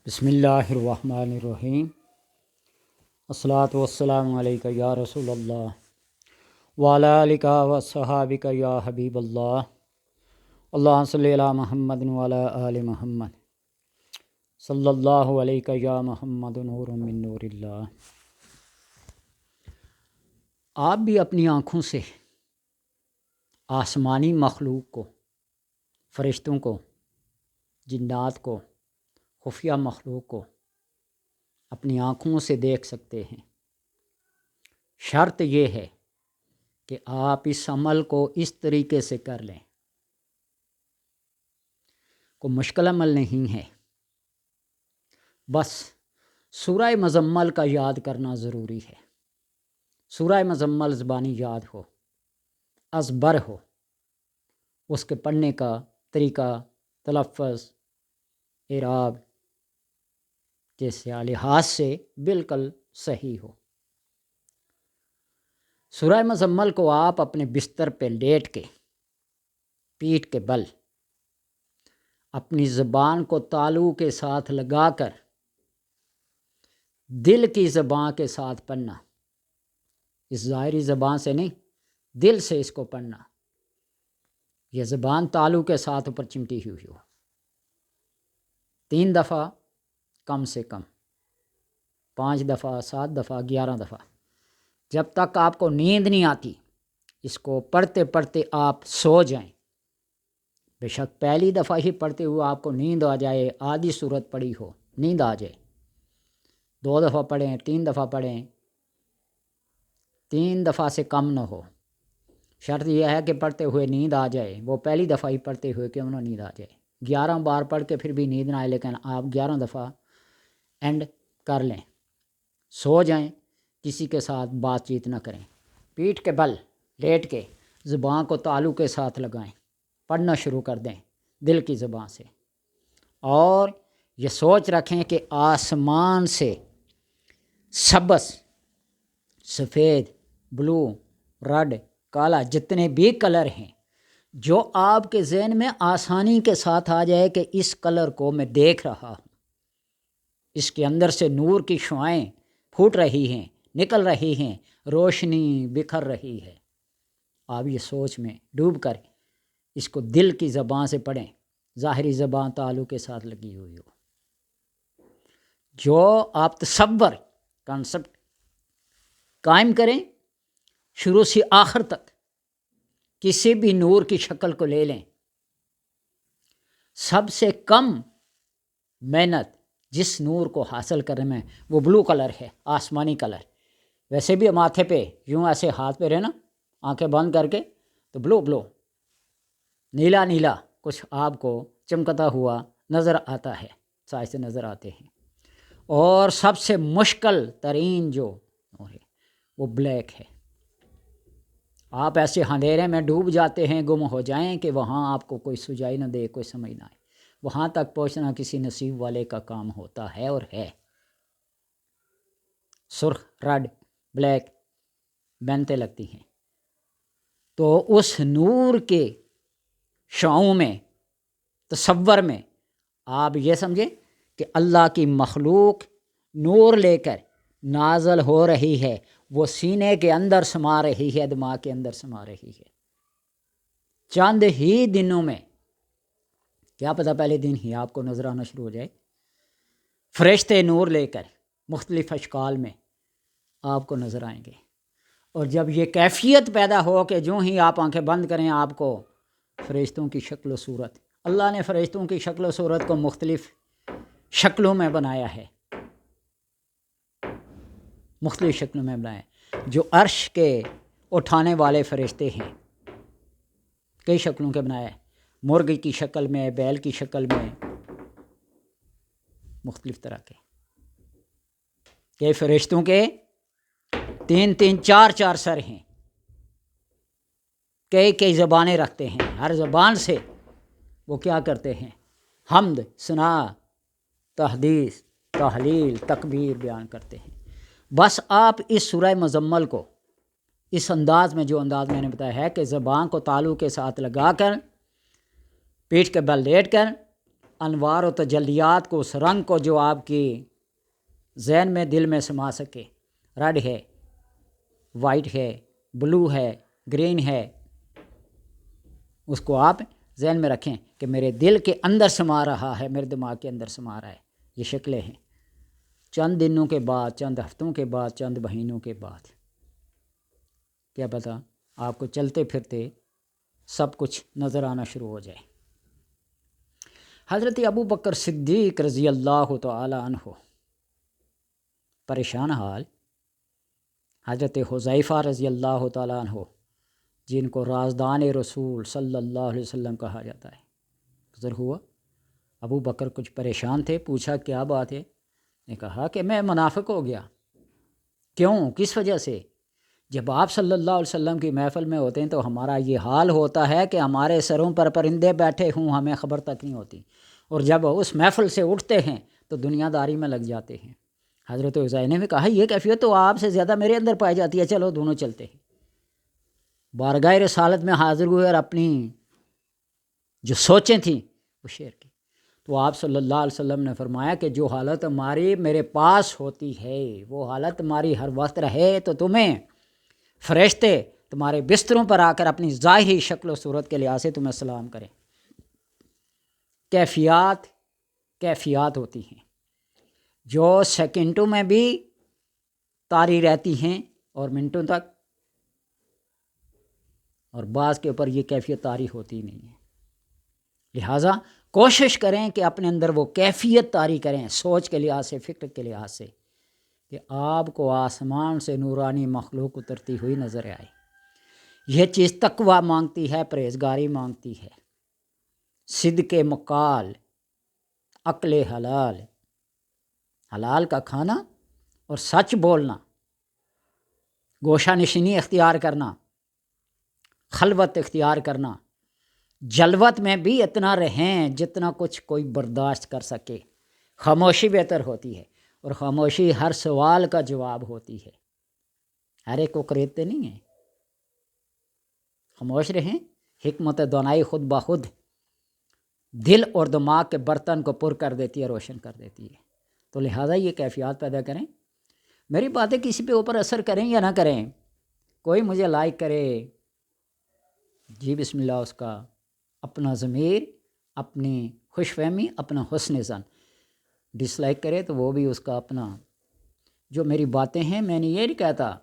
بسم اللہ الرحمن الرحیم۔ الصلاۃ والسلام علیک یا رسول اللہ وعلی آلک وصحابک یا حبیب اللہ۔ اللہم صلی علی محمد وعلی آل محمد صلی اللہ علیک یا محمد نور من نور اللہ۔ آپ بھی اپنی آنکھوں سے آسمانی مخلوق کو، فرشتوں کو، جنات کو، خفیہ مخلوق کو اپنی آنکھوں سے دیکھ سکتے ہیں۔ شرط یہ ہے کہ آپ اس عمل کو اس طریقے سے کر لیں۔ کوئی مشکل عمل نہیں ہے، بس سورہ مزمل کا یاد کرنا ضروری ہے۔ سورہ مزمل زبانی یاد ہو، ازبر ہو، اس کے پڑھنے کا طریقہ، تلفظ، اعراب جیسے لحاظ سے بالکل صحیح ہو۔ سورہ مزمل کو آپ اپنے بستر پہ لیٹ کے، پیٹھ کے بل، اپنی زبان کو تالو کے ساتھ لگا کر دل کی زبان کے ساتھ پڑھنا۔ اس ظاہری زبان سے نہیں، دل سے اس کو پڑھنا۔ یہ زبان تالو کے ساتھ اوپر چمٹی ہوئی ہو، 3 دفعہ کم سے کم، 5 دفعہ، 7 دفعہ، 11 دفعہ، جب تک آپ کو نیند نہیں آتی اس کو پڑھتے پڑھتے آپ سو جائیں۔ بے شک پہلی دفعہ ہی پڑھتے ہوئے آپ کو نیند آ جائے، آدھی صورت پڑھی ہو، نیند آ جائے، 2 دفعہ پڑھیں، 3 دفعہ پڑھیں، 3 دفعہ سے کم نہ ہو۔ شرط یہ ہے کہ پڑھتے ہوئے نیند آ جائے، وہ پہلی دفعہ ہی پڑھتے ہوئے کیوں نہ نیند آ جائے۔ 11 بار پڑھ کے پھر بھی نیند نہ آئے، لیکن آپ 11 دفعہ اینڈ کر لیں، سو جائیں، کسی کے ساتھ بات چیت نہ کریں، پیٹھ کے بل لیٹ کے زبان کو تالو کے ساتھ لگائیں، پڑھنا شروع کر دیں دل کی زبان سے، اور یہ سوچ رکھیں کہ آسمان سے سبز، سفید، بلو، ریڈ، کالا، جتنے بھی کلر ہیں جو آپ کے ذہن میں آسانی کے ساتھ آ جائے کہ اس کلر کو میں دیکھ رہا ہوں، اس کے اندر سے نور کی شعائیں پھوٹ رہی ہیں، نکل رہی ہیں، روشنی بکھر رہی ہے، آپ یہ سوچ میں ڈوب کر اس کو دل کی زبان سے پڑھیں، ظاہری زبان تعلق کے ساتھ لگی ہوئی ہو۔ جو آپ تصور کانسیپٹ قائم کریں، شروع سے آخر تک کسی بھی نور کی شکل کو لے لیں، سب سے کم محنت جس نور کو حاصل کرنے میں وہ بلو کلر ہے، آسمانی کلر۔ ویسے بھی ماتھے پہ یوں ایسے ہاتھ پہ رہنا، آنکھیں بند کر کے، تو بلو نیلا نیلا کچھ آپ کو چمکتا ہوا نظر آتا ہے، سائے سے نظر آتے ہیں۔ اور سب سے مشکل ترین جو ہے وہ بلیک ہے۔ آپ ایسے اندھیرے میں ڈوب جاتے ہیں، گم ہو جائیں کہ وہاں آپ کو کوئی سجائی نہ دے، کوئی سمجھ نہ آئے۔ وہاں تک پہنچنا کسی نصیب والے کا کام ہوتا ہے اور ہے۔ سرخ، ریڈ، بلیک بنتے لگتی ہیں، تو اس نور کے شعاعوں میں، تصور میں آپ یہ سمجھیں کہ اللہ کی مخلوق نور لے کر نازل ہو رہی ہے، وہ سینے کے اندر سما رہی ہے، دماغ کے اندر سما رہی ہے۔ چند ہی دنوں میں، کیا پتہ پہلے دن ہی آپ کو نظر آنا شروع ہو جائے، فرشتے نور لے کر مختلف اشکال میں آپ کو نظر آئیں گے۔ اور جب یہ کیفیت پیدا ہو کہ جو ہی آپ آنکھیں بند کریں آپ کو فرشتوں کی شکل و صورت، اللہ نے فرشتوں کی شکل و صورت کو مختلف شکلوں میں بنایا ہے، مختلف شکلوں میں بنایا ہے۔ جو عرش کے اٹھانے والے فرشتے ہیں کئی شکلوں کے بنایا ہے، مرغ کی شکل میں، بیل کی شکل میں، مختلف طرح کے۔ کہ فرشتوں کے 3 4 سر ہیں، کئی زبانیں رکھتے ہیں، ہر زبان سے وہ کیا کرتے ہیں، حمد، ثنا، تحدیث، تحلیل، تکبیر بیان کرتے ہیں۔ بس آپ اس سورہ مزمل کو اس انداز میں، جو انداز میں نے بتایا ہے کہ زبان کو تالو کے ساتھ لگا کر، پیٹھ کے بل لیٹ کر، انوار و تجلیات کو، اس رنگ کو جو آپ کی ذہن میں دل میں سما سکے. ریڈ ہے، وائٹ ہے، بلو ہے، گرین ہے، اس کو آپ ذہن میں رکھیں کہ میرے دل کے اندر سما رہا ہے، میرے دماغ کے اندر سما رہا ہے. یہ شکلیں ہیں. چند دنوں کے بعد، چند ہفتوں کے بعد، چند مہینوں کے بعد کیا پتہ آپ کو چلتے پھرتے سب کچھ نظر آنا شروع ہو جائے. حضرت ابو بکر صدیق رضی اللہ تعالی عنہ پریشان حال. حضرت حذیفہ رضی اللہ تعالی عنہ جن کو رازدان رسول صلی اللہ علیہ وسلم کہا جاتا ہے، گزر ہوا. ابو بکر کچھ پریشان تھے. پوچھا کیا بات ہے؟ نے کہا کہ میں منافق ہو گیا. کیوں؟ کس وجہ سے؟ جب آپ صلی اللہ علیہ وسلم کی محفل میں ہوتے ہیں تو ہمارا یہ حال ہوتا ہے کہ ہمارے سروں پر پرندے بیٹھے ہوں، ہمیں خبر تک نہیں ہوتی، اور جب اس محفل سے اٹھتے ہیں تو دنیا داری میں لگ جاتے ہیں. حضرت حذیفہ نے بھی کہا یہ کیفیت تو آپ سے زیادہ میرے اندر پائی جاتی ہے، چلو دونوں چلتے ہیں. بارگاہ رسالت میں حاضر ہوئے اور اپنی جو سوچیں تھیں وہ شیئر کی. تو آپ صلی اللہ علیہ وسلم نے فرمایا کہ جو حالت ہماری میرے پاس ہوتی ہے وہ حالت ہماری ہر وقت رہے تو تمہیں فرشتے تمہارے بستروں پر آ کر اپنی ظاہری شکل و صورت کے لحاظ سے تمہیں سلام کریں. کیفیات ہوتی ہیں جو سیکنڈوں میں بھی طاری رہتی ہیں اور منٹوں تک، اور بعض کے اوپر یہ کیفیت طاری ہوتی نہیں ہے. لہٰذا کوشش کریں کہ اپنے اندر وہ کیفیت طاری کریں، سوچ کے لحاظ سے، فکر کے لحاظ سے، کہ آپ کو آسمان سے نورانی مخلوق اترتی ہوئی نظر آئے. یہ چیز تقویٰ مانگتی ہے، پرہیزگاری مانگتی ہے، صدق مقال، عقل حلال، حلال کا کھانا اور سچ بولنا، گوشہ نشینی اختیار کرنا، خلوت اختیار کرنا. جلوت میں بھی اتنا رہیں جتنا کچھ کوئی برداشت کر سکے. خاموشی بہتر ہوتی ہے، اور خاموشی ہر سوال کا جواب ہوتی ہے. ہر ایک کو خریدتے نہیں ہیں. خاموش رہیں. حکمت دانائی خود بخود دل اور دماغ کے برتن کو پر کر دیتی ہے، روشن کر دیتی ہے. تو لہٰذا یہ کیفیات پیدا کریں. میری باتیں کسی پہ اوپر اثر کریں یا نہ کریں، کوئی مجھے لائک کرے، جی بسم اللہ، اس کا اپنا ضمیر، اپنی خوش فہمی، اپنا حسن ظن. ڈس لائک کرے تو وہ بھی اس کا اپنا. جو میری باتیں ہیں، میں نے یہ نہیں کہتا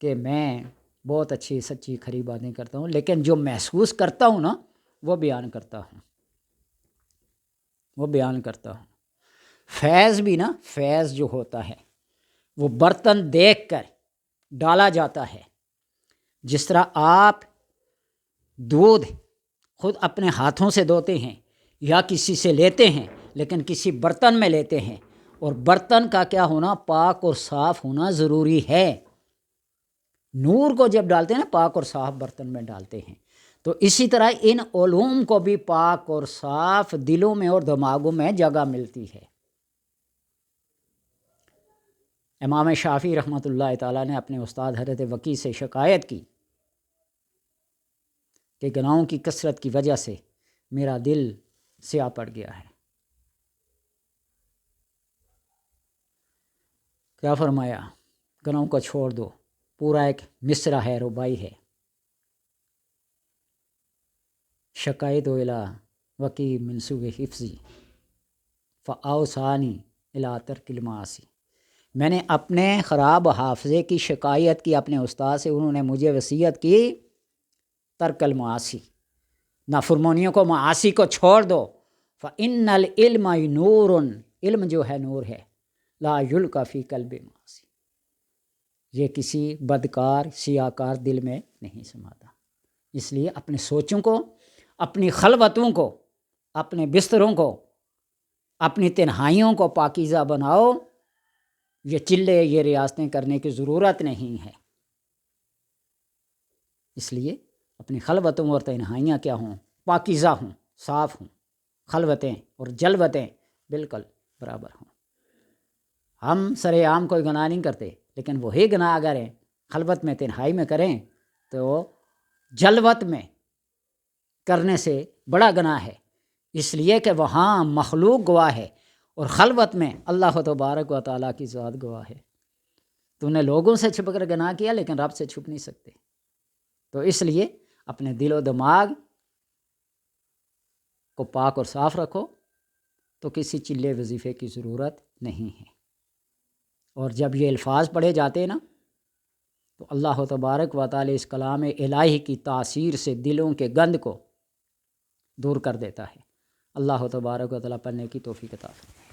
کہ میں بہت اچھی سچی کھری باتیں کرتا ہوں، لیکن جو محسوس کرتا ہوں نا وہ بیان کرتا ہوں. فیض بھی نا، فیض جو ہوتا ہے وہ برتن دیکھ کر ڈالا جاتا ہے. جس طرح آپ دودھ خود اپنے ہاتھوں سے دوتے ہیں یا کسی سے لیتے ہیں، لیکن کسی برتن میں لیتے ہیں، اور برتن کا کیا ہونا؟ پاک اور صاف ہونا ضروری ہے. نور کو جب ڈالتے ہیں نا، پاک اور صاف برتن میں ڈالتے ہیں. تو اسی طرح ان علوم کو بھی پاک اور صاف دلوں میں اور دماغوں میں جگہ ملتی ہے. امام شافعی رحمۃ اللہ تعالیٰ نے اپنے استاد حضرت وکیع سے شکایت کی کہ گناہوں کی کثرت کی وجہ سے میرا دل سیاہ پڑ گیا ہے. کیا فرمایا؟ گناہوں کو چھوڑ دو. پورا ایک مصرع ہے، ربائی ہے. شکایت الی وکیع من سوء حفظی فاوصانی الی ترک المعاصی. میں نے اپنے خراب حافظے کی شکایت کی اپنے استاد سے، انہوں نے مجھے وصیت کی ترک المعاصی، نافرمانیوں کو، معاصی کو چھوڑ دو. فإن العلم نور، علم جو ہے نور ہے. لا یلقی فی قلب معاصی، یہ کسی بدکار سیاہکار دل میں نہیں سماتا. اس لیے اپنے سوچوں کو، اپنی خلوتوں کو، اپنے بستروں کو، اپنی تنہائیوں کو پاکیزہ بناؤ. یہ چلے، یہ ریاستیں کرنے کی ضرورت نہیں ہے. اس لیے اپنی خلوتوں اور تنہائیاں کیا ہوں؟ پاکیزہ ہوں، صاف ہوں. خلوتیں اور جلوتیں بالکل برابر ہوں. ہم سر عام کوئی گناہ نہیں کرتے، لیکن وہی گناہ اگر خلوت میں، تنہائی میں کریں تو جلوت میں کرنے سے بڑا گناہ ہے. اس لیے کہ وہاں مخلوق گواہ ہے اور خلوت میں اللہ تبارک و تعالیٰ کی ذات گواہ ہے۔ تو نے لوگوں سے چھپ کر گناہ کیا لیکن رب سے چھپ نہیں سکتے۔ تو اس لیے اپنے دل و دماغ کو پاک اور صاف رکھو، تو کسی چلے وظیفے کی ضرورت نہیں ہے۔ اور جب یہ الفاظ پڑھے جاتے نا تو اللہ تبارک و تعالی اس کلام الہی کی تاثیر سے دلوں کے گند کو دور کر دیتا ہے۔ اللہ تبارک و تعالی پڑھنے کی توفیق عطا فرمائے۔